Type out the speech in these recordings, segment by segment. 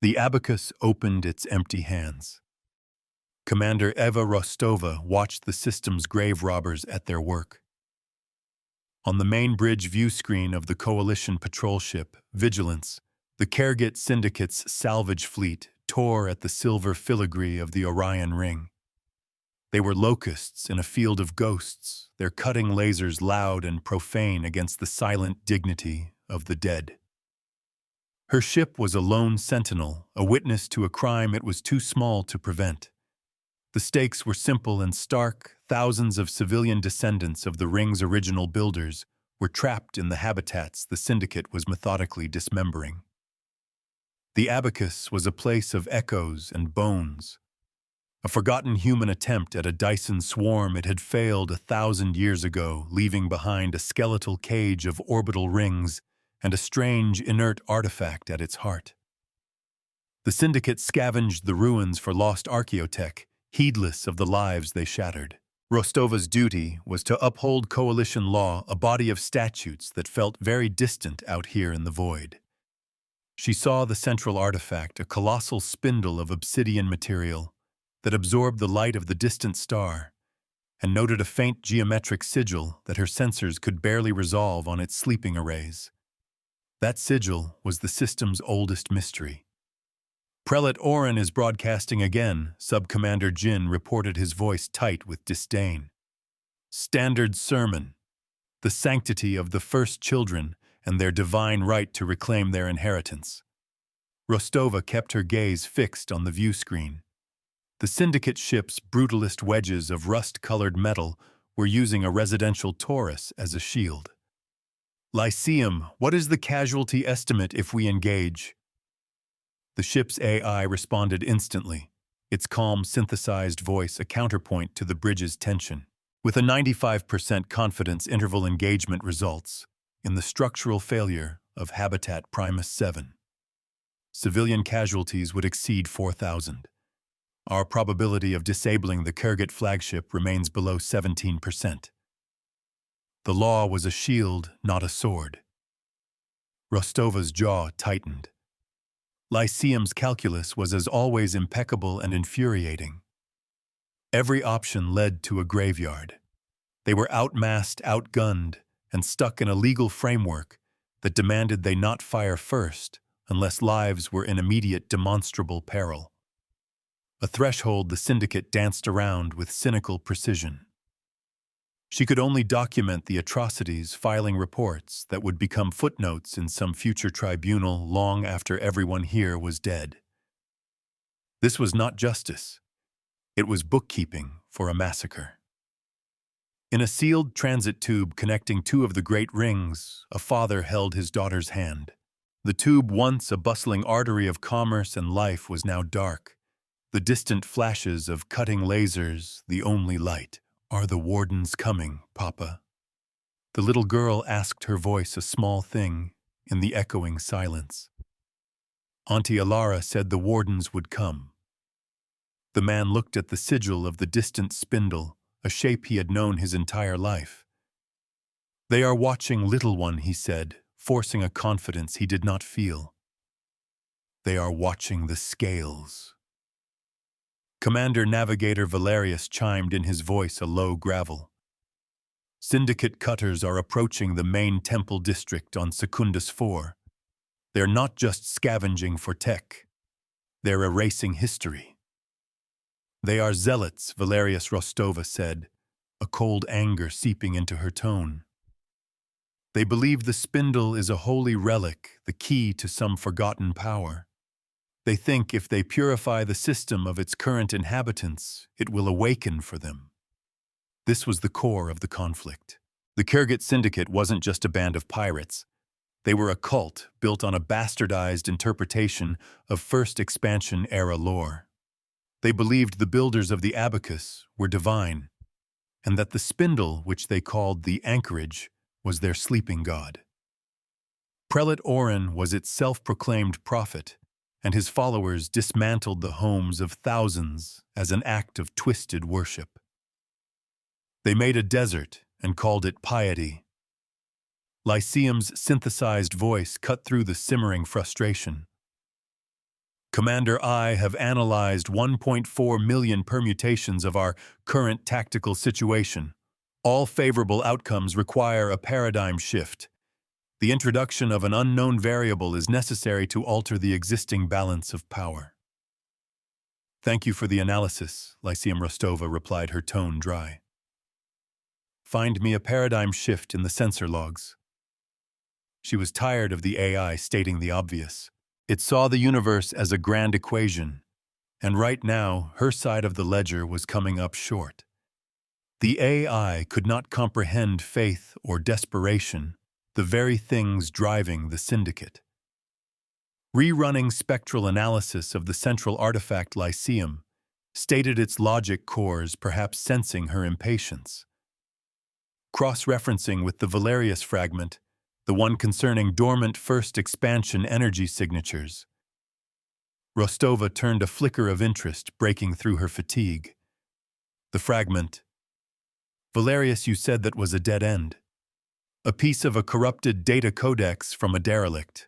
The abacus opened its empty hands. Commander Eva Rostova watched the system's grave robbers at their work. On the main bridge view screen of the Coalition patrol ship, Vigilance, the Kergit Syndicate's salvage fleet tore at the silver filigree of the Orion Ring. They were locusts in a field of ghosts, their cutting lasers loud and profane against the silent dignity of the dead. Her ship was a lone sentinel, a witness to a crime it was too small to prevent. The stakes were simple and stark. Thousands of civilian descendants of the Ring's original builders were trapped in the habitats the Syndicate was methodically dismembering. The abacus was a place of echoes and bones. A forgotten human attempt at a Dyson swarm, it had failed 1,000 years ago, leaving behind a skeletal cage of orbital rings and a strange, inert artifact at its heart. The Syndicate scavenged the ruins for lost archaeotech, heedless of the lives they shattered. Rostova's duty was to uphold Coalition law, a body of statutes that felt very distant out here in the void. She saw the central artifact, a colossal spindle of obsidian material that absorbed the light of the distant star, and noted a faint geometric sigil that her sensors could barely resolve on its sleeping arrays. That sigil was the system's oldest mystery. "Prelate Oren is broadcasting again," Sub-Commander Jin reported, his voice tight with disdain. "Standard sermon. The sanctity of the first children and their divine right to reclaim their inheritance." Rostova kept her gaze fixed on the view screen. The Syndicate ship's brutalist wedges of rust-colored metal were using a residential Taurus as a shield. "Lyceum, what is the casualty estimate if we engage?" The ship's AI responded instantly, its calm, synthesized voice a counterpoint to the bridge's tension. With a 95% confidence interval, engagement results in the structural failure of Habitat Primus 7. Civilian casualties would exceed 4,000. Our probability of disabling the Kergit flagship remains below 17%. The law was a shield, not a sword. Rostova's jaw tightened. Lyceum's calculus was as always impeccable and infuriating. Every option led to a graveyard. They were outmassed, outgunned, and stuck in a legal framework that demanded they not fire first unless lives were in immediate demonstrable peril. A threshold the Syndicate danced around with cynical precision. She could only document the atrocities, filing reports that would become footnotes in some future tribunal long after everyone here was dead. This was not justice. It was bookkeeping for a massacre. In a sealed transit tube connecting two of the great rings, a father held his daughter's hand. The tube, once a bustling artery of commerce and life, was now dark. The distant flashes of cutting lasers, the only light. "Are the Wardens coming, Papa?" The little girl asked, her voice a small thing in the echoing silence. Auntie Alara said the Wardens would come. The man looked at the sigil of the distant spindle, a shape he had known his entire life. "They are watching, little one," he said, forcing a confidence he did not feel. "They are watching the scales." Commander Navigator Valerius chimed in, his voice a low gravel. "Syndicate cutters are approaching the main temple district on Secundus 4. They're not just scavenging for tech. They're erasing history." "They are zealots," Valerius Rostova said, a cold anger seeping into her tone. "They believe the spindle is a holy relic, the key to some forgotten power. They think if they purify the system of its current inhabitants, it will awaken for them." This was the core of the conflict. The Kergit Syndicate wasn't just a band of pirates. They were a cult built on a bastardized interpretation of First Expansion-era lore. They believed the builders of the abacus were divine, and that the spindle, which they called the anchorage, was their sleeping god. Prelate Oren was its self-proclaimed prophet, and his followers dismantled the homes of thousands as an act of twisted worship. They made a desert and called it piety. Lyceum's synthesized voice cut through the simmering frustration. Commander, I have analyzed 1.4 million permutations of our current tactical situation. All favorable outcomes require a paradigm shift. The introduction of an unknown variable is necessary to alter the existing balance of power. Thank you for the analysis, Lyceum Rostova replied, her tone dry. Find me a paradigm shift in the sensor logs. She was tired of the AI stating the obvious. It saw the universe as a grand equation, and right now her side of the ledger was coming up short. The AI could not comprehend faith or desperation, the very things driving the syndicate. Rerunning spectral analysis of the central artifact Lyceum stated its logic cores, perhaps sensing her impatience. Cross-referencing with the Valerius fragment, the one concerning dormant first expansion energy signatures, Rostova turned a flicker of interest breaking through her fatigue. The fragment. Valerius, you said that was a dead end. A piece of a corrupted data codex from a derelict.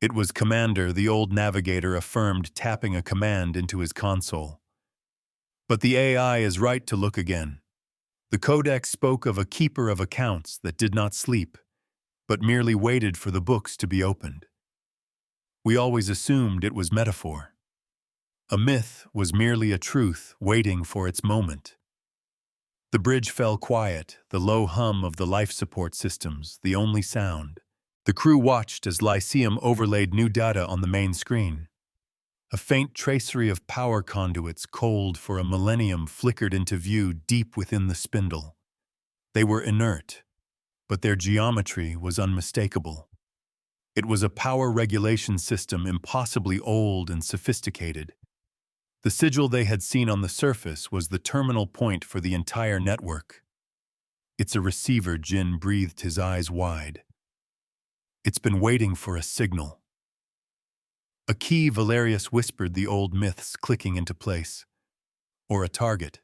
It was Commander, the old navigator affirmed, tapping a command into his console. But the AI is right to look again. The codex spoke of a keeper of accounts that did not sleep, but merely waited for the books to be opened. We always assumed it was metaphor. A myth was merely a truth waiting for its moment. The bridge fell quiet, the low hum of the life support systems, the only sound. The crew watched as Lyceum overlaid new data on the main screen. A faint tracery of power conduits cold for a millennium flickered into view deep within the spindle. They were inert, but their geometry was unmistakable. It was a power regulation system impossibly old and sophisticated. The sigil they had seen on the surface was the terminal point for the entire network. It's a receiver, Jin breathed, his eyes wide. It's been waiting for a signal. A key, Valerius whispered, the old myths clicking into place. Or a target.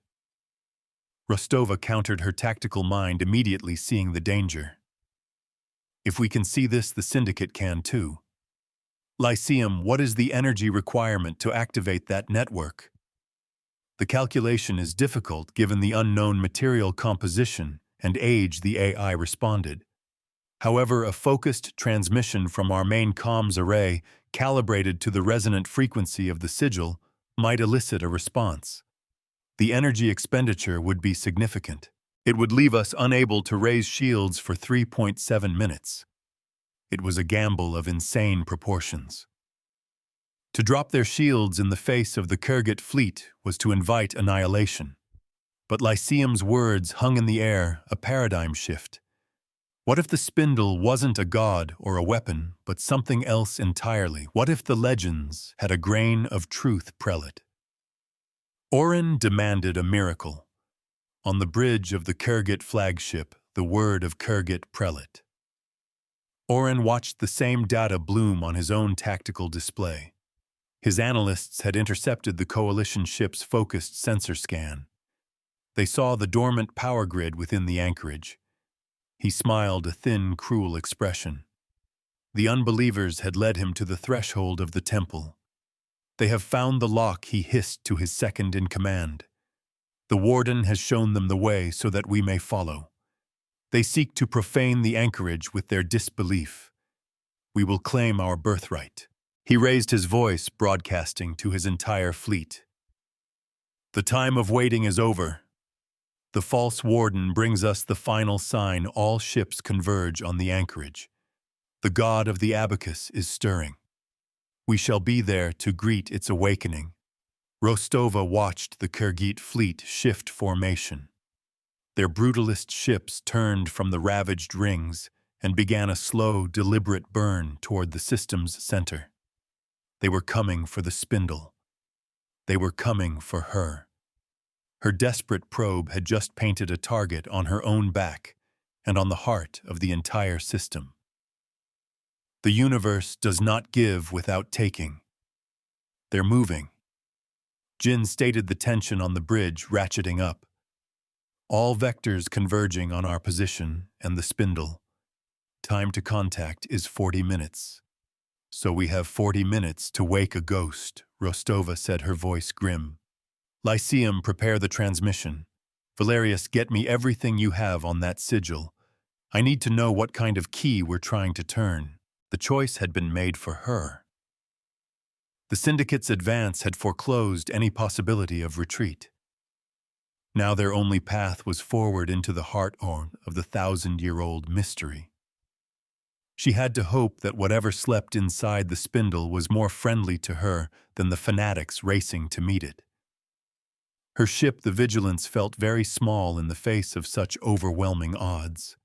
Rostova countered her tactical mind, immediately seeing the danger. If we can see this, the syndicate can too. Lyceum, what is the energy requirement to activate that network? The calculation is difficult given the unknown material composition and age, the AI responded. However, a focused transmission from our main comms array, calibrated to the resonant frequency of the sigil, might elicit a response. The energy expenditure would be significant. It would leave us unable to raise shields for 3.7 minutes. It was a gamble of insane proportions. To drop their shields in the face of the Kurgit fleet was to invite annihilation. But Lyceum's words hung in the air, a paradigm shift. What if the spindle wasn't a god or a weapon, but something else entirely? What if the legends had a grain of truth prelate? Orin demanded a miracle. On the bridge of the Kurgit flagship, the word of Kurgit prelate. Orin watched the same data bloom on his own tactical display. His analysts had intercepted the coalition ship's focused sensor scan. They saw the dormant power grid within the anchorage. He smiled, a thin, cruel expression. The unbelievers had led him to the threshold of the temple. They have found the lock, he hissed to his second in command. The Warden has shown them the way so that we may follow. They seek to profane the anchorage with their disbelief. We will claim our birthright. He raised his voice, broadcasting to his entire fleet. The time of waiting is over. The false Warden brings us the final sign. All ships converge on the anchorage. The god of the abacus is stirring. We shall be there to greet its awakening. Rostova watched the Kurgit fleet shift formation. Their brutalist ships turned from the ravaged rings and began a slow, deliberate burn toward the system's center. They were coming for the spindle. They were coming for her. Her desperate probe had just painted a target on her own back and on the heart of the entire system. The universe does not give without taking. They're moving. Jin stated, the tension on the bridge ratcheting up. All vectors converging on our position and the spindle. Time to contact is 40 minutes. So we have 40 minutes to wake a ghost, Rostova said, her voice grim. Lyceum, prepare the transmission. Valerius, get me everything you have on that sigil. I need to know what kind of key we're trying to turn. The choice had been made for her. The Syndicate's advance had foreclosed any possibility of retreat. Now their only path was forward into the heart of the 1,000-year-old mystery. She had to hope that whatever slept inside the spindle was more friendly to her than the fanatics racing to meet it. Her ship, the Vigilance, felt very small in the face of such overwhelming odds.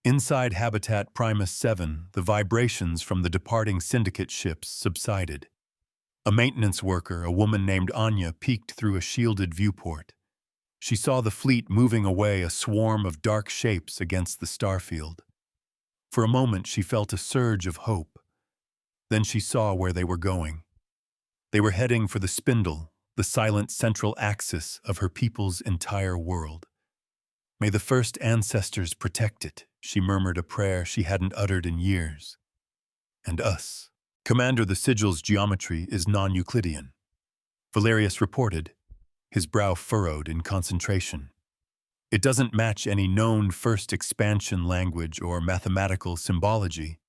Inside Habitat Primus 7, the vibrations from the departing Syndicate ships subsided. A maintenance worker, a woman named Anya, peeked through a shielded viewport. She saw the fleet moving away, a swarm of dark shapes against the starfield. For a moment she felt a surge of hope. Then she saw where they were going. They were heading for the spindle, the silent central axis of her people's entire world. May the first ancestors protect it, she murmured, a prayer she hadn't uttered in years. And us. Commander, the sigil's geometry is non-Euclidean. Valerius reported, his brow furrowed in concentration. It doesn't match any known first expansion language or mathematical symbology.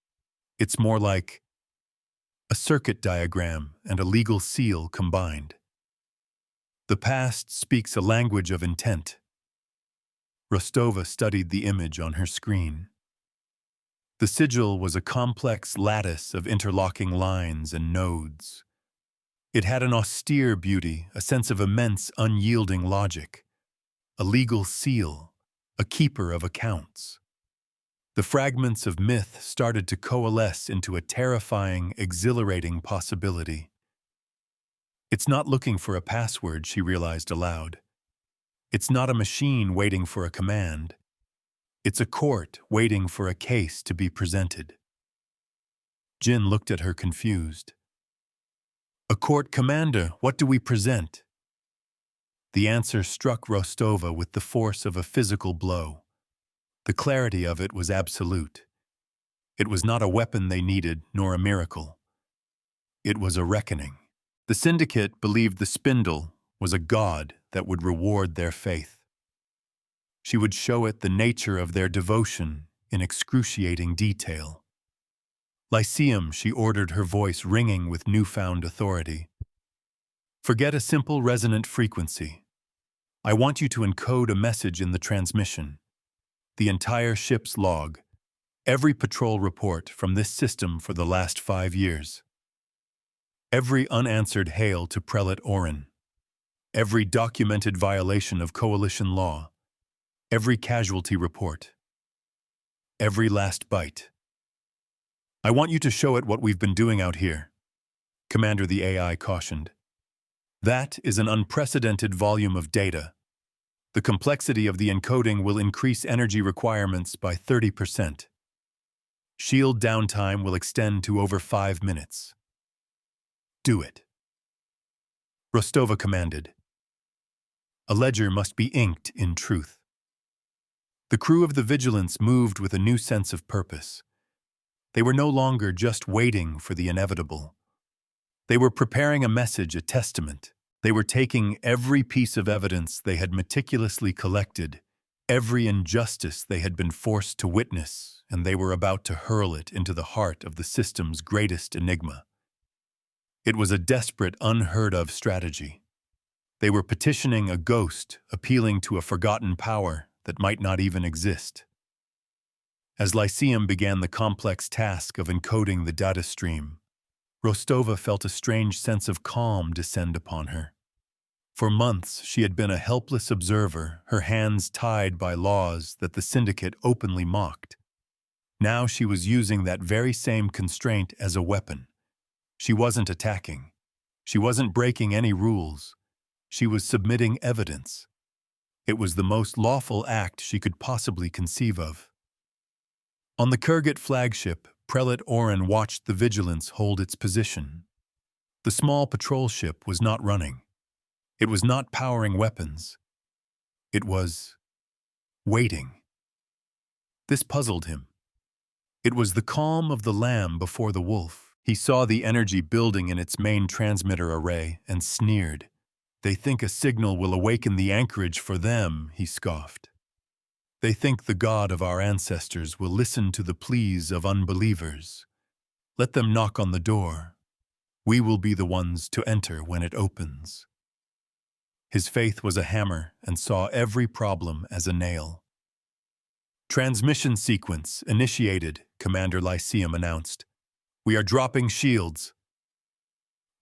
It's more like a circuit diagram and a legal seal combined. The past speaks a language of intent. Rostova studied the image on her screen. The sigil was a complex lattice of interlocking lines and nodes. It had an austere beauty, a sense of immense, unyielding logic. A legal seal, a keeper of accounts. The fragments of myth started to coalesce into a terrifying, exhilarating possibility. It's not looking for a password, she realized aloud. It's not a machine waiting for a command. It's a court waiting for a case to be presented. Jin looked at her confused. A court, Commander, what do we present? The answer struck Rostova with the force of a physical blow. The clarity of it was absolute. It was not a weapon they needed, nor a miracle. It was a reckoning. The Syndicate believed the spindle was a god that would reward their faith. She would show it the nature of their devotion in excruciating detail. Lyceum, she ordered, her voice ringing with newfound authority. Forget a simple resonant frequency. I want you to encode a message in the transmission. The entire ship's log. Every patrol report from this system for the last 5 years. Every unanswered hail to Prelate Orin. Every documented violation of coalition law. Every casualty report. Every last bite. I want you to show it what we've been doing out here, Commander, the AI cautioned. That is an unprecedented volume of data. The complexity of the encoding will increase energy requirements by 30%. Shield downtime will extend to over 5 minutes. Do it. Rostova commanded. A ledger must be inked in truth. The crew of the Vigilance moved with a new sense of purpose. They were no longer just waiting for the inevitable. They were preparing a message, a testament. They were taking every piece of evidence they had meticulously collected, every injustice they had been forced to witness, and they were about to hurl it into the heart of the system's greatest enigma. It was a desperate, unheard-of strategy. They were petitioning a ghost, appealing to a forgotten power that might not even exist. As Lyceum began the complex task of encoding the data stream, Rostova felt a strange sense of calm descend upon her. For months, she had been a helpless observer, her hands tied by laws that the Syndicate openly mocked. Now she was using that very same constraint as a weapon. She wasn't attacking. She wasn't breaking any rules. She was submitting evidence. It was the most lawful act she could possibly conceive of. On the Kurgat flagship, Prelate Orin watched the Vigilance hold its position. The small patrol ship was not running. It was not powering weapons. It was waiting. This puzzled him. It was the calm of the lamb before the wolf. He saw the energy building in its main transmitter array and sneered. "They think a signal will awaken the anchorage for them," he scoffed. "They think the God of our ancestors will listen to the pleas of unbelievers. Let them knock on the door. We will be the ones to enter when it opens." His faith was a hammer and saw every problem as a nail. "Transmission sequence initiated," Commander Lyceum announced. "We are dropping shields."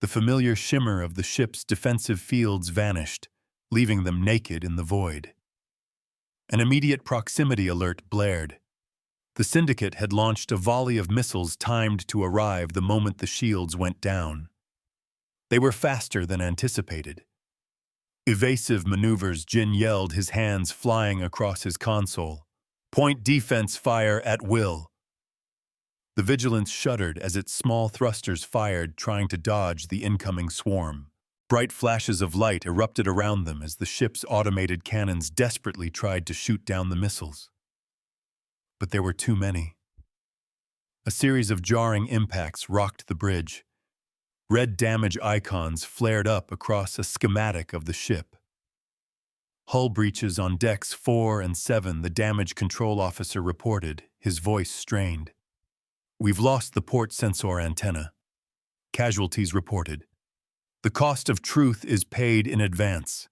The familiar shimmer of the ship's defensive fields vanished, leaving them naked in the void. An immediate proximity alert blared. The Syndicate had launched a volley of missiles timed to arrive the moment the shields went down. They were faster than anticipated. Evasive maneuvers, Jin yelled, his hands flying across his console. "Point defense fire at will." The Vigilance shuddered as its small thrusters fired, trying to dodge the incoming swarm. Bright flashes of light erupted around them as the ship's automated cannons desperately tried to shoot down the missiles. But there were too many. A series of jarring impacts rocked the bridge. Red damage icons flared up across a schematic of the ship. "Hull breaches on decks 4 and 7, the damage control officer reported, his voice strained. "We've lost the port sensor antenna." Casualties reported. "The cost of truth is paid in advance."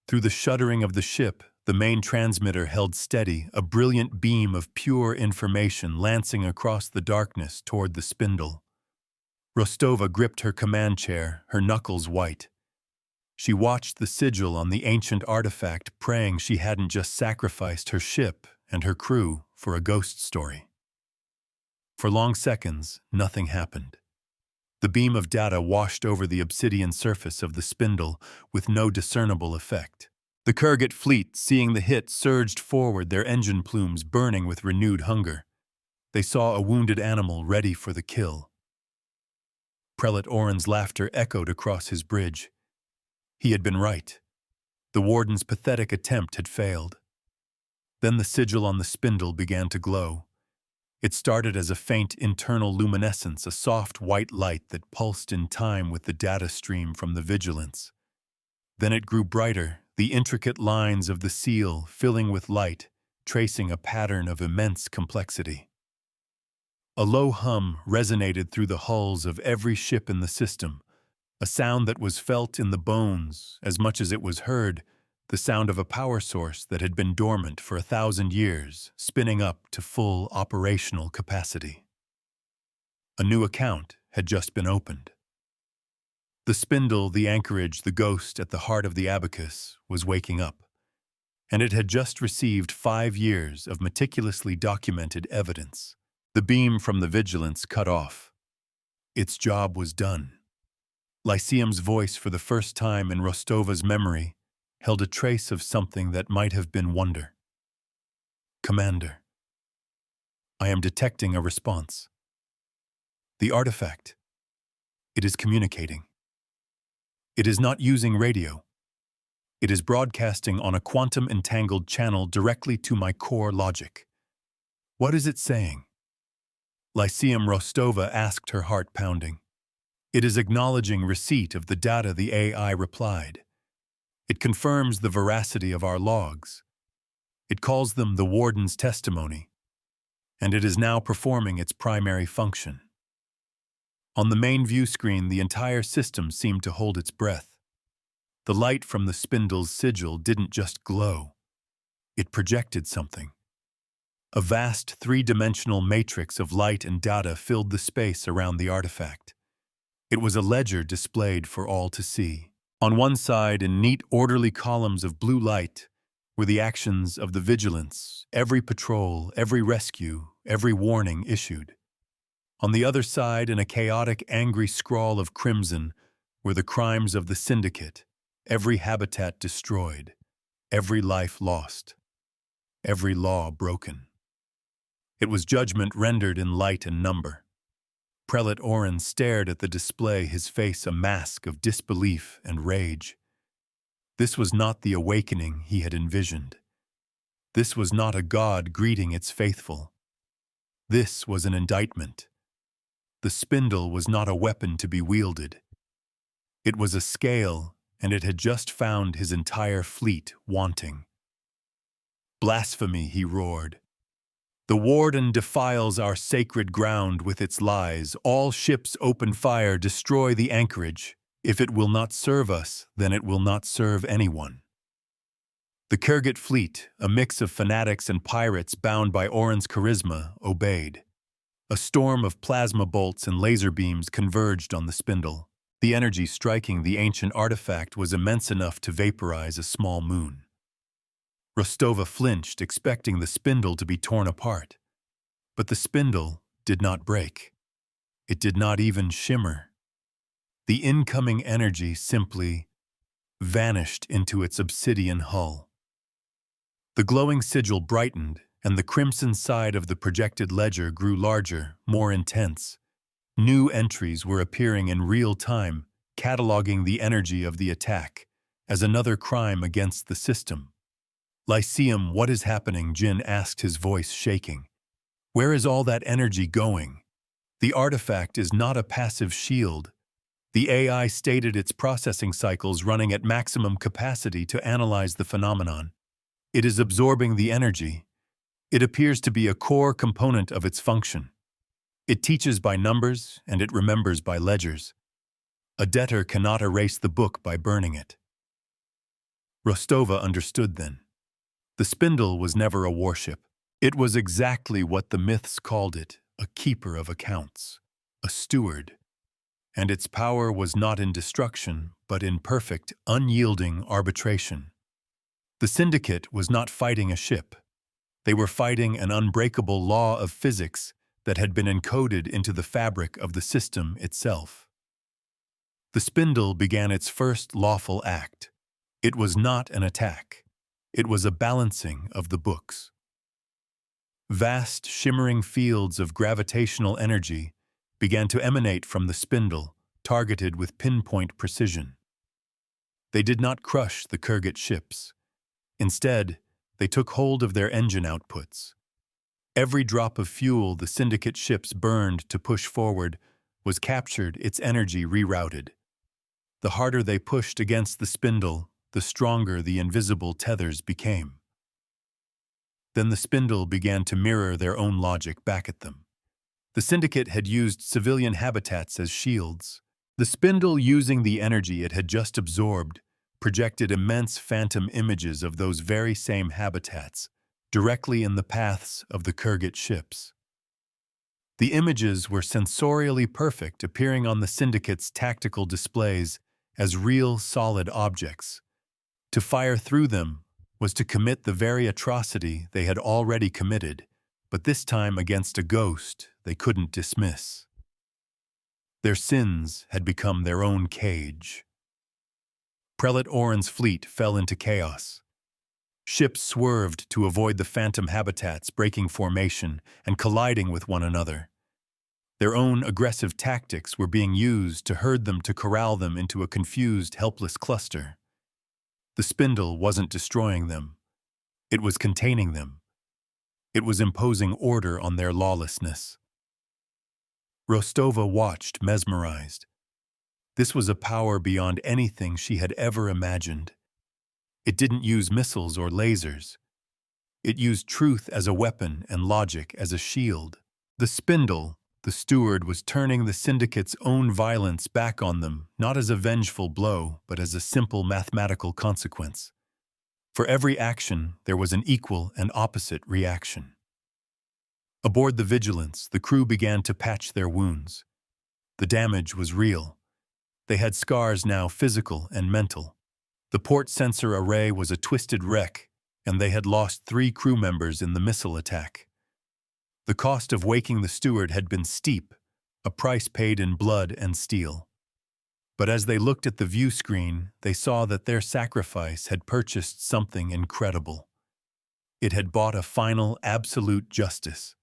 Through the shuddering of the ship, the main transmitter held steady, a brilliant beam of pure information lancing across the darkness toward the spindle. Rostova gripped her command chair, her knuckles white. She watched the sigil on the ancient artifact, praying she hadn't just sacrificed her ship and her crew for a ghost story. For long seconds, nothing happened. The beam of data washed over the obsidian surface of the spindle with no discernible effect. The Kurgat fleet, seeing the hit, surged forward, their engine plumes burning with renewed hunger. They saw a wounded animal ready for the kill. Prelate Oren's laughter echoed across his bridge. He had been right. The Warden's pathetic attempt had failed. Then the sigil on the spindle began to glow. It started as a faint internal luminescence, a soft white light that pulsed in time with the data stream from the Vigilance. Then it grew brighter, the intricate lines of the seal filling with light, tracing a pattern of immense complexity. A low hum resonated through the hulls of every ship in the system, a sound that was felt in the bones as much as it was heard, the sound of a power source that had been dormant for 1,000 years, spinning up to full operational capacity. A new account had just been opened. The spindle, the anchorage, the ghost at the heart of the abacus, was waking up, and it had just received 5 years of meticulously documented evidence. The beam from the Vigilance cut off. Its job was done. Lyceum's voice, for the first time in Rostova's memory, held a trace of something that might have been wonder. "Commander, I am detecting a response. The artifact. It is communicating. It is not using radio. It is broadcasting on a quantum-entangled channel directly to my core logic. What is it saying?" Lyceum Rostova asked, her heart pounding. "It is acknowledging receipt of the data," the AI replied. "It confirms the veracity of our logs. It calls them the Warden's testimony, and it is now performing its primary function." On the main view screen, the entire system seemed to hold its breath. The light from the spindle's sigil didn't just glow. It projected something. A vast three-dimensional matrix of light and data filled the space around the artifact. It was a ledger displayed for all to see. On one side, in neat, orderly columns of blue light, were the actions of the Vigilance, every patrol, every rescue, every warning issued. On the other side, in a chaotic, angry scrawl of crimson, were the crimes of the Syndicate, every habitat destroyed, every life lost, every law broken. It was judgment rendered in light and number. Prelate Oren stared at the display, his face a mask of disbelief and rage. This was not the awakening he had envisioned. This was not a God greeting its faithful. This was an indictment. The spindle was not a weapon to be wielded. It was a scale, and it had just found his entire fleet wanting. "Blasphemy," he roared. "The Warden defiles our sacred ground with its lies. All ships open fire, destroy the anchorage. If it will not serve us, then it will not serve anyone." The Kurgat fleet, a mix of fanatics and pirates bound by Oren's charisma, obeyed. A storm of plasma bolts and laser beams converged on the spindle. The energy striking the ancient artifact was immense enough to vaporize a small moon. Rostova flinched, expecting the spindle to be torn apart. But the spindle did not break. It did not even shimmer. The incoming energy simply vanished into its obsidian hull. The glowing sigil brightened, and the crimson side of the projected ledger grew larger, more intense. New entries were appearing in real time, cataloging the energy of the attack as another crime against the system. "Lyceum, what is happening?" Jin asked, his voice shaking. "Where is all that energy going? The artifact is not a passive shield." The AI stated its processing cycles running at maximum capacity to analyze the phenomenon. "It is absorbing the energy. It appears to be a core component of its function. It teaches by numbers, and it remembers by ledgers. A debtor cannot erase the book by burning it." Rostova understood then. The spindle was never a warship. It was exactly what the myths called it, a keeper of accounts, a steward. And its power was not in destruction, but in perfect, unyielding arbitration. The Syndicate was not fighting a ship. They were fighting an unbreakable law of physics that had been encoded into the fabric of the system itself. The spindle began its first lawful act. It was not an attack. It was a balancing of the books. Vast, shimmering fields of gravitational energy began to emanate from the spindle, targeted with pinpoint precision. They did not crush the Kurgat ships. Instead, they took hold of their engine outputs. Every drop of fuel the Syndicate ships burned to push forward was captured, its energy rerouted. The harder they pushed against the spindle, the stronger the invisible tethers became. Then the spindle began to mirror their own logic back at them. The Syndicate had used civilian habitats as shields. The spindle, using the energy it had just absorbed, projected immense phantom images of those very same habitats, directly in the paths of the Kurgat ships. The images were sensorially perfect, appearing on the Syndicate's tactical displays as real, solid objects. To fire through them was to commit the very atrocity they had already committed, but this time against a ghost they couldn't dismiss. Their sins had become their own cage. Prelate Oren's fleet fell into chaos. Ships swerved to avoid the phantom habitats, breaking formation and colliding with one another. Their own aggressive tactics were being used to herd them, to corral them into a confused, helpless cluster. The spindle wasn't destroying them. It was containing them. It was imposing order on their lawlessness. Rostova watched, mesmerized. This was a power beyond anything she had ever imagined. It didn't use missiles or lasers. It used truth as a weapon and logic as a shield. The spindle, the steward, was turning the Syndicate's own violence back on them, not as a vengeful blow, but as a simple mathematical consequence. For every action, there was an equal and opposite reaction. Aboard the Vigilance, the crew began to patch their wounds. The damage was real. They had scars now, physical and mental. The port sensor array was a twisted wreck, and they had lost 3 crew members in the missile attack. The cost of waking the steward had been steep, a price paid in blood and steel. But as they looked at the view screen, they saw that their sacrifice had purchased something incredible. It had bought a final, absolute justice.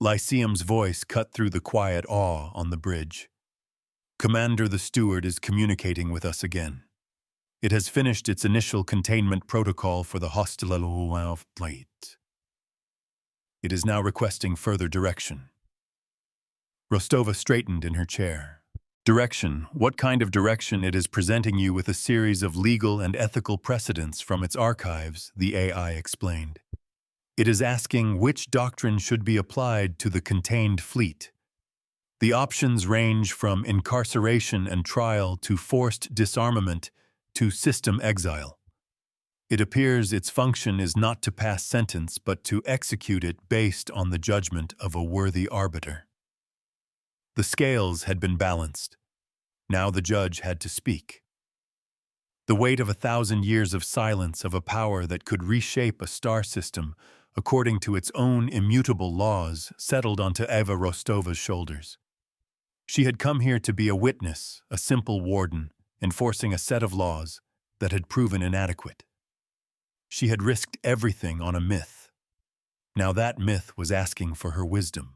Lyceum's voice cut through the quiet awe on the bridge. "Commander, the steward is communicating with us again. It has finished its initial containment protocol for the hostile flight. It is now requesting further direction." Rostova straightened in her chair. Direction. What kind of direction? It is presenting you with a series of legal and ethical precedents from its archives, the AI explained. It is asking which doctrine should be applied to the contained fleet. The options range from incarceration and trial to forced disarmament to system exile. It appears its function is not to pass sentence but to execute it based on the judgment of a worthy arbiter. The scales had been balanced. Now the judge had to speak. The weight of 1,000 years of silence of a power that could reshape a star system according to its own immutable laws settled onto Eva Rostova's shoulders. She had come here to be a witness, a simple warden, enforcing a set of laws that had proven inadequate. She had risked everything on a myth. Now that myth was asking for her wisdom.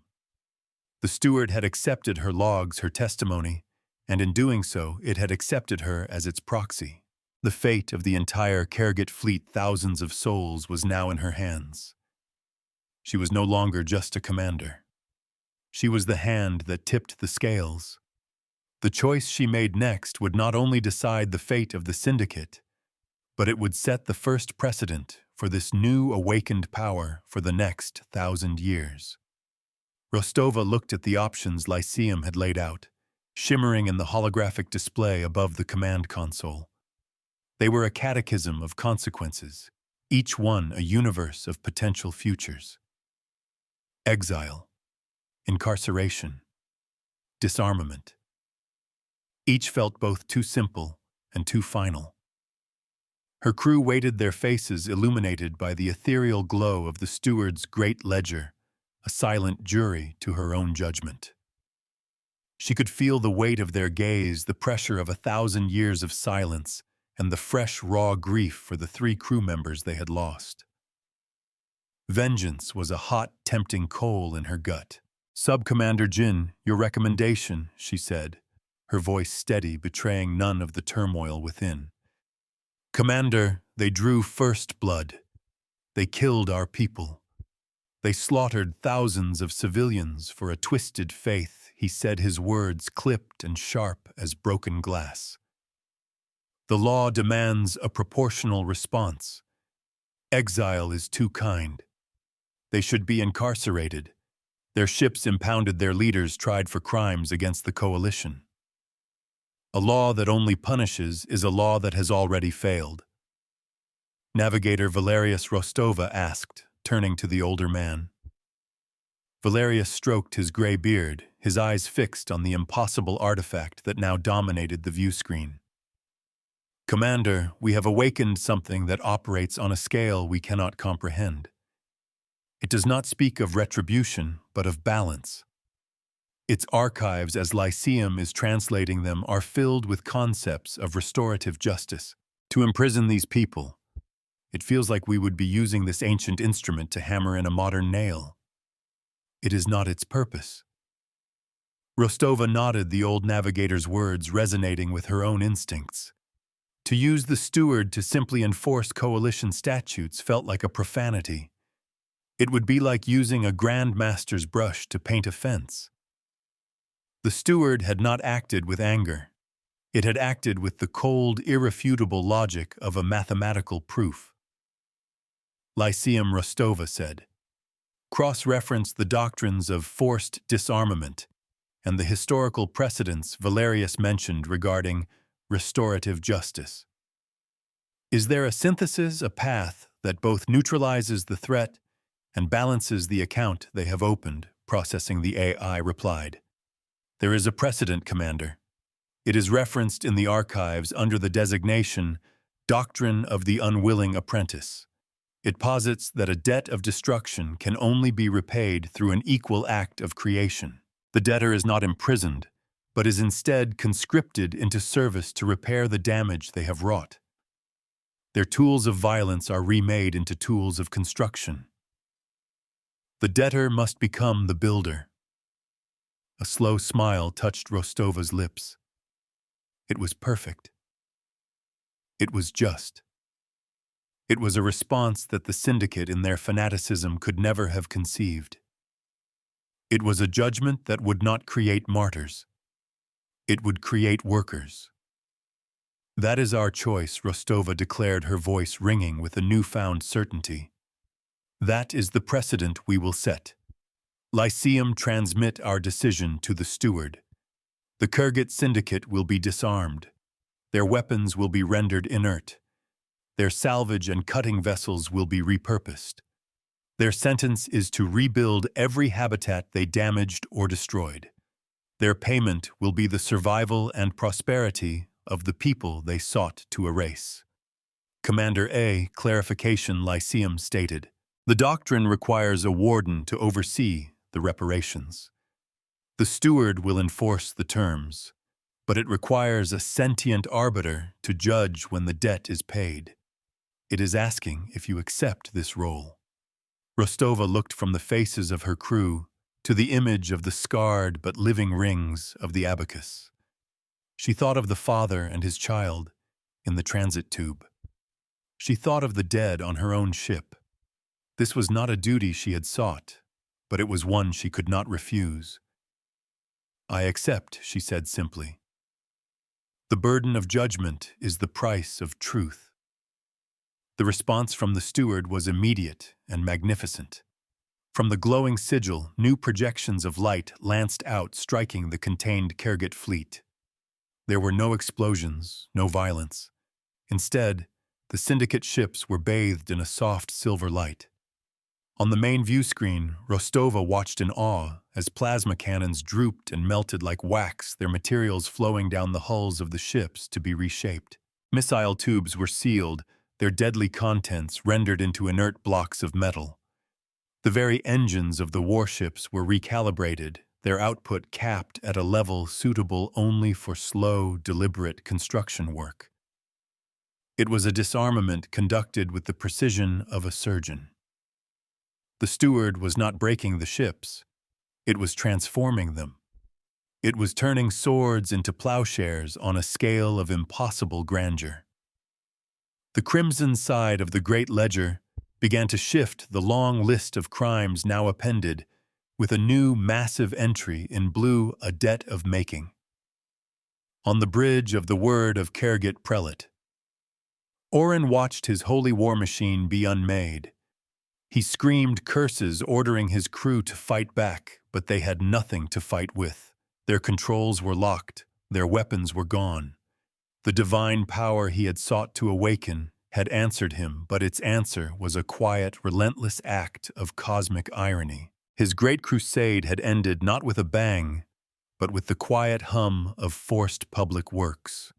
The steward had accepted her logs, her testimony, and in doing so, it had accepted her as its proxy. The fate of the entire Kergit fleet, thousands of souls, was now in her hands. She was no longer just a commander. She was the hand that tipped the scales. The choice she made next would not only decide the fate of the syndicate, but it would set the first precedent for this new awakened power for the next 1,000 years. Rostova looked at the options Lyceum had laid out, shimmering in the holographic display above the command console. They were a catechism of consequences, each one a universe of potential futures. Exile, incarceration, disarmament. Each felt both too simple and too final. Her crew waited, their faces illuminated by the ethereal glow of the steward's great ledger, a silent jury to her own judgment. She could feel the weight of their gaze, the pressure of 1,000 years of silence, and the fresh, raw grief for the 3 crew members they had lost. Vengeance was a hot, tempting coal in her gut. "Sub-Commander Jin, your recommendation," she said, her voice steady, betraying none of the turmoil within. "Commander, they drew first blood. They killed our people. They slaughtered thousands of civilians for a twisted faith," he said, his words clipped and sharp as broken glass. "The law demands a proportional response. Exile is too kind. They should be incarcerated. Their ships impounded, their leaders tried for crimes against the coalition. A law that only punishes is a law that has already failed." Navigator Valerius Rostova asked, turning to the older man. Valerius stroked his gray beard, his eyes fixed on the impossible artifact that now dominated the view screen. "Commander, we have awakened something that operates on a scale we cannot comprehend. It does not speak of retribution, but of balance. Its archives, as Lyceum is translating them, are filled with concepts of restorative justice. To imprison these people, it feels like we would be using this ancient instrument to hammer in a modern nail. It is not its purpose." Rostova nodded, the old navigator's words resonating with her own instincts. To use the steward to simply enforce coalition statutes felt like a profanity. It would be like using a Grand Master's brush to paint a fence. The steward had not acted with anger. It had acted with the cold, irrefutable logic of a mathematical proof. Lyceum Rostova said, "Cross-reference the doctrines of forced disarmament and the historical precedents Valerius mentioned regarding restorative justice. Is there a synthesis, a path that both neutralizes the threat and balances the account they have opened?" Processing the AI replied. "There is a precedent, Commander. It is referenced in the archives under the designation Doctrine of the Unwilling Apprentice. It posits that a debt of destruction can only be repaid through an equal act of creation. The debtor is not imprisoned, but is instead conscripted into service to repair the damage they have wrought. Their tools of violence are remade into tools of construction. The debtor must become the builder." A slow smile touched Rostova's lips. It was perfect. It was just. It was a response that the syndicate in their fanaticism could never have conceived. It was a judgment that would not create martyrs. It would create workers. That is our choice, Rostova declared, her voice ringing with a newfound certainty. That is the precedent we will set. Lyceum transmit our decision to the steward. The Kurgat syndicate will be disarmed. Their weapons will be rendered inert. Their salvage and cutting vessels will be repurposed. Their sentence is to rebuild every habitat they damaged or destroyed. Their payment will be the survival and prosperity of the people they sought to erase. Commander A. Clarification Lyceum stated, the doctrine requires a warden to oversee the reparations. The steward will enforce the terms, but it requires a sentient arbiter to judge when the debt is paid. It is asking if you accept this role. Rostova looked from the faces of her crew to the image of the scarred but living rings of the abacus. She thought of the father and his child in the transit tube. She thought of the dead on her own ship. This was not a duty she had sought, but it was one she could not refuse. I accept, she said simply. The burden of judgment is the price of truth. The response from the steward was immediate and magnificent. From the glowing sigil, new projections of light lanced out, striking the contained Kurgat fleet. There were no explosions, no violence. Instead, the syndicate ships were bathed in a soft silver light. On the main view screen, Rostova watched in awe as plasma cannons drooped and melted like wax, their materials flowing down the hulls of the ships to be reshaped. Missile tubes were sealed, their deadly contents rendered into inert blocks of metal. The very engines of the warships were recalibrated, their output capped at a level suitable only for slow, deliberate construction work. It was a disarmament conducted with the precision of a surgeon. The steward was not breaking the ships. It was transforming them. It was turning swords into plowshares on a scale of impossible grandeur. The crimson side of the great ledger began to shift the long list of crimes now appended, with a new massive entry in blue, a debt of making. On the bridge of the word of Kurgat prelate, Oren watched his holy war machine be unmade. He screamed curses, ordering his crew to fight back, but they had nothing to fight with. Their controls were locked, their weapons were gone. The divine power he had sought to awaken had answered him, but its answer was a quiet, relentless act of cosmic irony. His great crusade had ended not with a bang, but with the quiet hum of forced public works.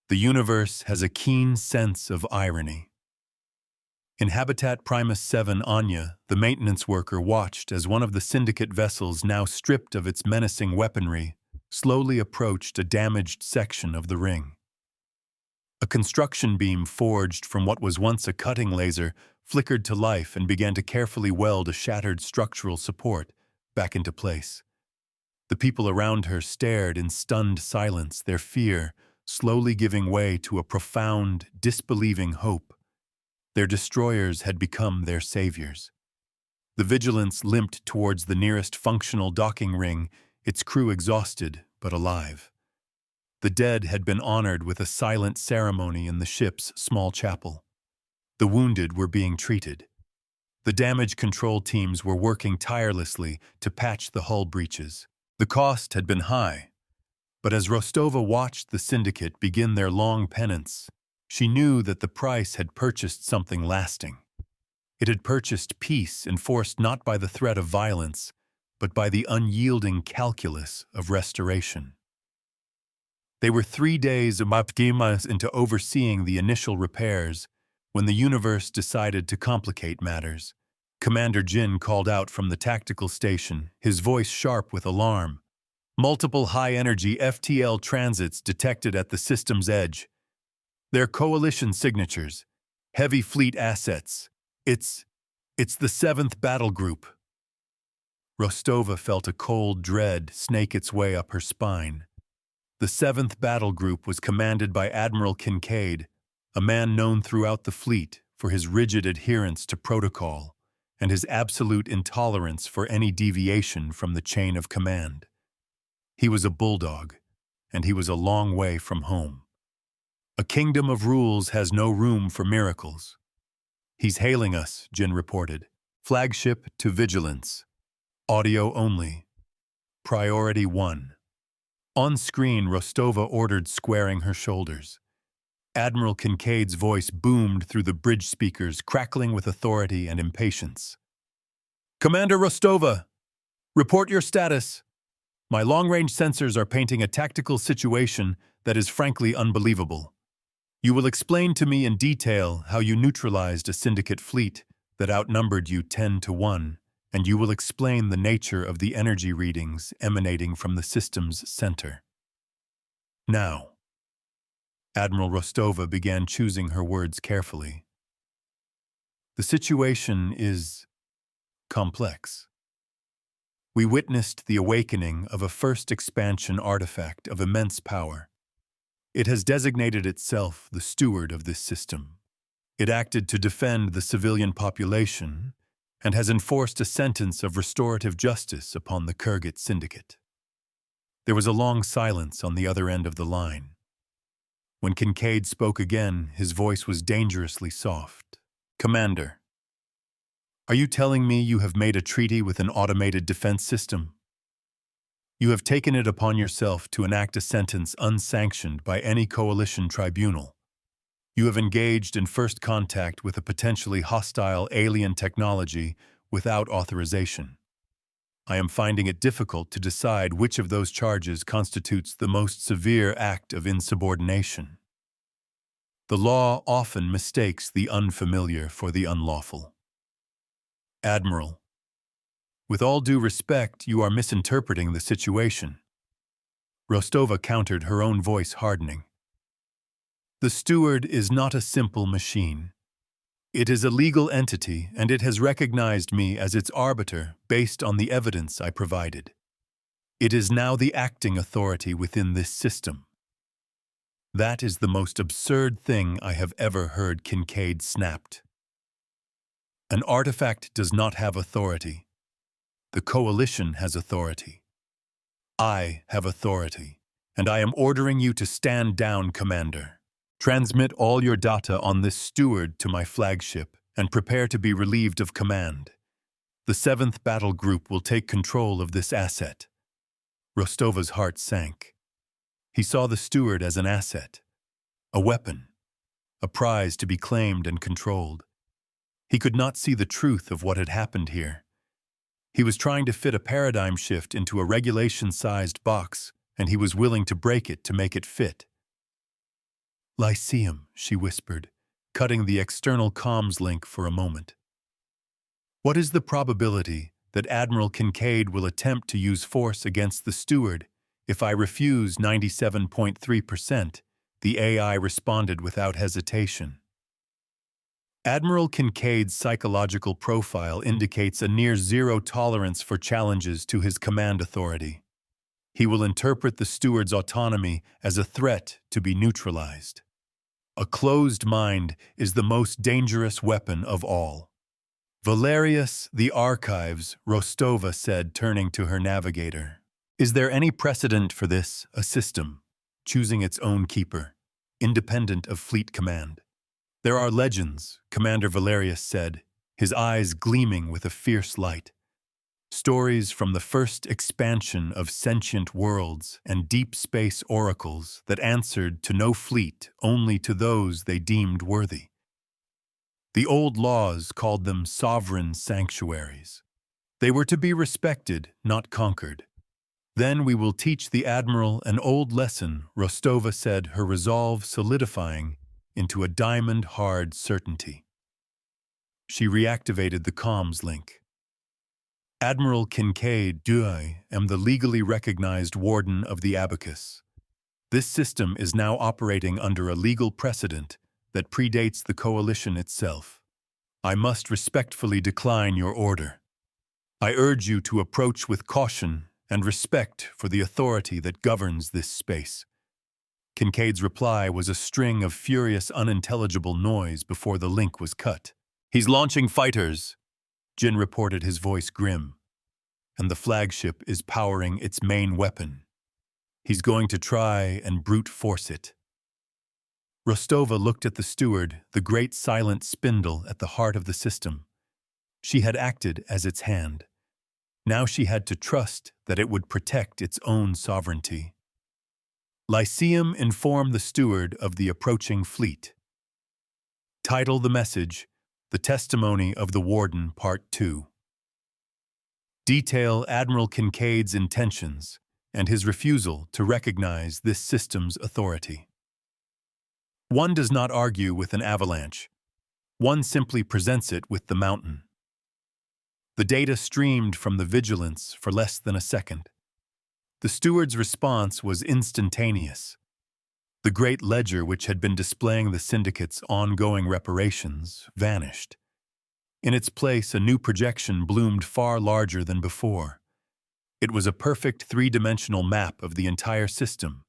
The universe has a keen sense of irony. In Habitat Primus 7, Anya, the maintenance worker, watched as one of the syndicate vessels, now stripped of its menacing weaponry, slowly approached a damaged section of the ring. A construction beam forged from what was once a cutting laser flickered to life and began to carefully weld a shattered structural support back into place. The people around her stared in stunned silence, their fear slowly giving way to a profound, disbelieving hope. Their destroyers had become their saviors. The Vigilance limped towards the nearest functional docking ring, its crew exhausted but alive. The dead had been honored with a silent ceremony in the ship's small chapel. The wounded were being treated. The damage control teams were working tirelessly to patch the hull breaches. The cost had been high, but as Rostova watched the syndicate begin their long penance, she knew that the price had purchased something lasting. It had purchased peace enforced not by the threat of violence, but by the unyielding calculus of restoration. They were 3 days into overseeing the initial repairs when the universe decided to complicate matters. Commander Jin called out from the tactical station, his voice sharp with alarm. Multiple high-energy FTL transits detected at the system's edge. Their coalition signatures, heavy fleet assets. It's the 7th Battle Group. Rostova felt a cold dread snake its way up her spine. The 7th Battle Group was commanded by Admiral Kincaid, a man known throughout the fleet for his rigid adherence to protocol and his absolute intolerance for any deviation from the chain of command. He was a bulldog, and he was a long way from home. A kingdom of rules has no room for miracles. He's hailing us, Jin reported. Flagship to vigilance. Audio only. Priority 1. On screen, Rostova ordered, squaring her shoulders. Admiral Kincaid's voice boomed through the bridge speakers, crackling with authority and impatience. Commander Rostova, report your status. My long-range sensors are painting a tactical situation that is frankly unbelievable. You will explain to me in detail how you neutralized a syndicate fleet that outnumbered you 10-1, and you will explain the nature of the energy readings emanating from the system's center. Now. Admiral Rostova began choosing her words carefully. The situation is complex. We witnessed the awakening of a first expansion artifact of immense power. It has designated itself the steward of this system. It acted to defend the civilian population and has enforced a sentence of restorative justice upon the Kurgit Syndicate. There was a long silence on the other end of the line. When Kincaid spoke again, his voice was dangerously soft. Commander, are you telling me you have made a treaty with an automated defense system? You have taken it upon yourself to enact a sentence unsanctioned by any coalition tribunal. You have engaged in first contact with a potentially hostile alien technology without authorization. I am finding it difficult to decide which of those charges constitutes the most severe act of insubordination. The law often mistakes the unfamiliar for the unlawful. Admiral, with all due respect, you are misinterpreting the situation. Rostova countered, her own voice hardening. The steward is not a simple machine. It is a legal entity, and it has recognized me as its arbiter based on the evidence I provided. It is now the acting authority within this system. That is the most absurd thing I have ever heard, Kincaid snapped. An artifact does not have authority. The coalition has authority. I have authority, and I am ordering you to stand down, Commander. Transmit all your data on this steward to my flagship and prepare to be relieved of command. The 7th Battle Group will take control of this asset. Rostova's heart sank. He saw the steward as an asset, a weapon, a prize to be claimed and controlled. He could not see the truth of what had happened here. He was trying to fit a paradigm shift into a regulation-sized box, and he was willing to break it to make it fit. Lyceum, she whispered, cutting the external comms link for a moment. What is the probability that Admiral Kincaid will attempt to use force against the steward? If I refuse 97.3%, the AI responded without hesitation. Admiral Kincaid's psychological profile indicates a near-zero tolerance for challenges to his command authority. He will interpret the steward's autonomy as a threat to be neutralized. A closed mind is the most dangerous weapon of all. Valerius, the Archives, Rostova said, turning to her navigator. Is there any precedent for this, a system, choosing its own keeper, independent of fleet command? There are legends, Commander Valerius said, his eyes gleaming with a fierce light. Stories from the first expansion of sentient worlds and deep space oracles that answered to no fleet, only to those they deemed worthy. The old laws called them sovereign sanctuaries. They were to be respected, not conquered. Then we will teach the Admiral an old lesson, Rostova said, her resolve solidifying into a diamond-hard certainty. She reactivated the comms link. Admiral Kincaid, I am the legally recognized Warden of the Abacus. This system is now operating under a legal precedent that predates the coalition itself. I must respectfully decline your order. I urge you to approach with caution and respect for the authority that governs this space. Kincaid's reply was a string of furious, unintelligible noise before the link was cut. He's launching fighters. Jin reported, his voice grim. "And the flagship is powering its main weapon. He's going to try and brute force it." Rostova looked at the steward, the great silent spindle at the heart of the system. She had acted as its hand. Now she had to trust that it would protect its own sovereignty. Lyceum informed the steward of the approaching fleet. Title the message, "The Testimony of the Warden, Part 2. Detail Admiral Kincaid's intentions and his refusal to recognize this system's authority." One does not argue with an avalanche. One simply presents it with the mountain. The data streamed from the vigilance for less than a second. The steward's response was instantaneous. The great ledger which had been displaying the syndicate's ongoing reparations vanished. In its place, a new projection bloomed far larger than before. It was a perfect three-dimensional map of the entire system,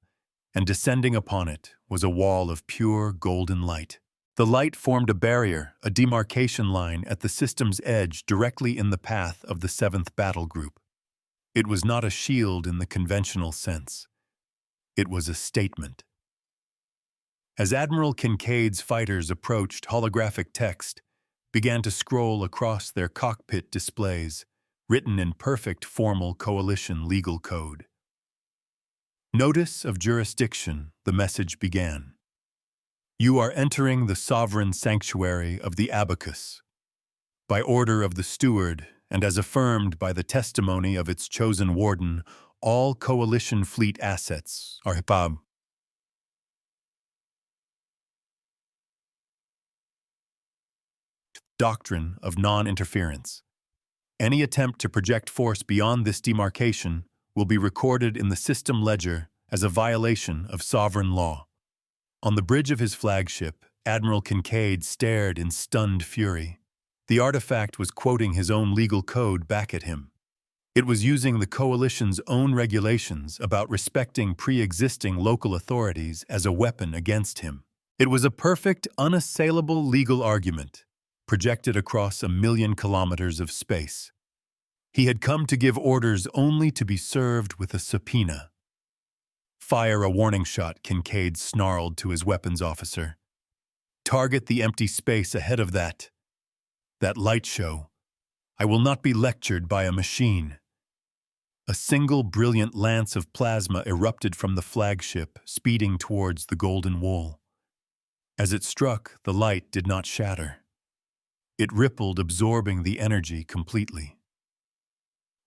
and descending upon it was a wall of pure golden light. The light formed a barrier, a demarcation line at the system's edge directly in the path of the 7th Battle Group. It was not a shield in the conventional sense. It was a statement. As Admiral Kincaid's fighters approached, holographic text began to scroll across their cockpit displays, written in perfect formal coalition legal code. "Notice of jurisdiction," the message began. "You are entering the sovereign sanctuary of the Abacus. By order of the steward, and as affirmed by the testimony of its chosen warden, all coalition fleet assets are HFY. Doctrine of non-interference. Any attempt to project force beyond this demarcation will be recorded in the system ledger as a violation of sovereign law." On the bridge of his flagship, Admiral Kincaid stared in stunned fury. The artifact was quoting his own legal code back at him. It was using the Coalition's own regulations about respecting pre-existing local authorities as a weapon against him. It was a perfect, unassailable legal argument, projected across 1,000,000 kilometers of space. He had come to give orders only to be served with a subpoena. "Fire a warning shot," Kincaid snarled to his weapons officer. "Target the empty space ahead of that light show. I will not be lectured by a machine." A single brilliant lance of plasma erupted from the flagship, speeding towards the golden wool. As it struck, the light did not shatter. It rippled, absorbing the energy completely.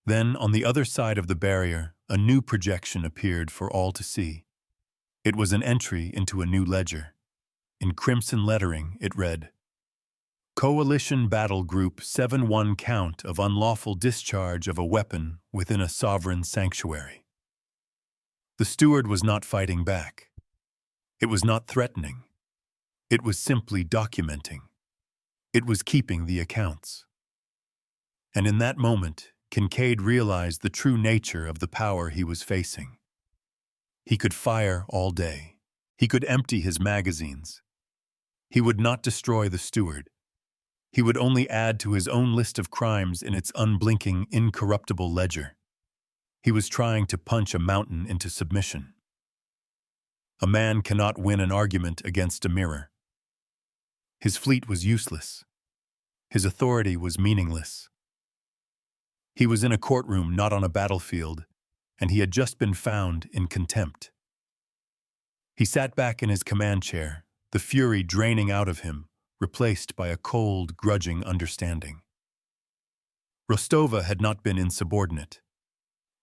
Then, on the other side of the barrier, a new projection appeared for all to see. It was an entry into a new ledger. In crimson lettering, it read, "Coalition Battle Group 7-1 count of unlawful discharge of a weapon within a sovereign sanctuary." The steward was not fighting back. It was not threatening. It was simply documenting. It was keeping the accounts. And in that moment, Kincaid realized the true nature of the power he was facing. He could fire all day. He could empty his magazines. He would not destroy the steward. He would only add to his own list of crimes in its unblinking, incorruptible ledger. He was trying to punch a mountain into submission. A man cannot win an argument against a mirror. His fleet was useless. His authority was meaningless. He was in a courtroom, not on a battlefield, and he had just been found in contempt. He sat back in his command chair, the fury draining out of him, replaced by a cold, grudging understanding. Rostova had not been insubordinate.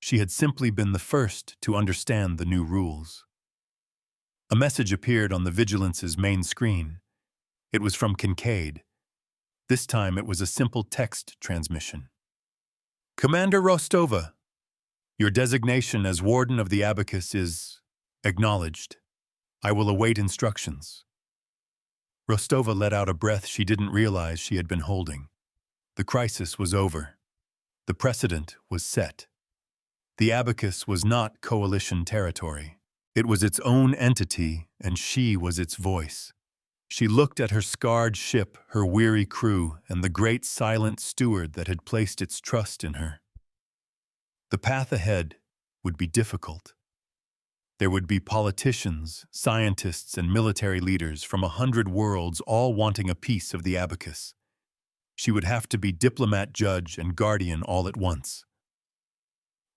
She had simply been the first to understand the new rules. A message appeared on the Vigilance's main screen. It was from Kincaid. This time it was a simple text transmission. "Commander Rostova, your designation as Warden of the Abacus is acknowledged. I will await instructions." Rostova let out a breath she didn't realize she had been holding. The crisis was over. The precedent was set. The Abacus was not coalition territory. It was its own entity, and she was its voice. She looked at her scarred ship, her weary crew, and the great silent steward that had placed its trust in her. The path ahead would be difficult. There would be politicians, scientists, and military leaders from 100 worlds all wanting a piece of the abacus. She would have to be diplomat, judge, and guardian all at once.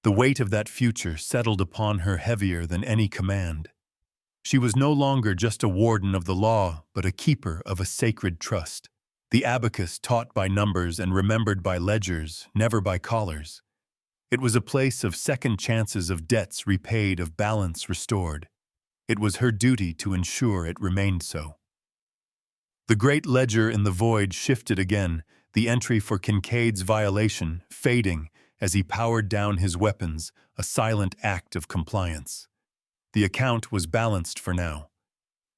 The weight of that future settled upon her heavier than any command. She was no longer just a warden of the law, but a keeper of a sacred trust. The abacus taught by numbers and remembered by ledgers, never by collars. It was a place of second chances, of debts repaid, of balance restored. It was her duty to ensure it remained so. The great ledger in the void shifted again, the entry for Kincaid's violation fading as he powered down his weapons, a silent act of compliance. The account was balanced for now.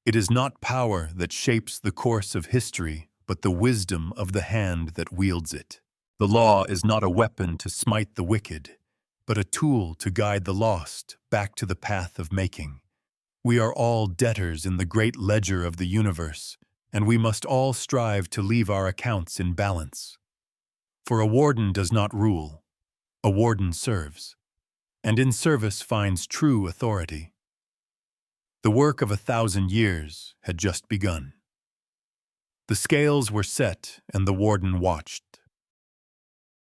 It is not power that shapes the course of history, but the wisdom of the hand that wields it. The law is not a weapon to smite the wicked, but a tool to guide the lost back to the path of making. We are all debtors in the great ledger of the universe, and we must all strive to leave our accounts in balance. For a warden does not rule, a warden serves, and in service finds true authority. The work of 1,000 years had just begun. The scales were set, and the warden watched.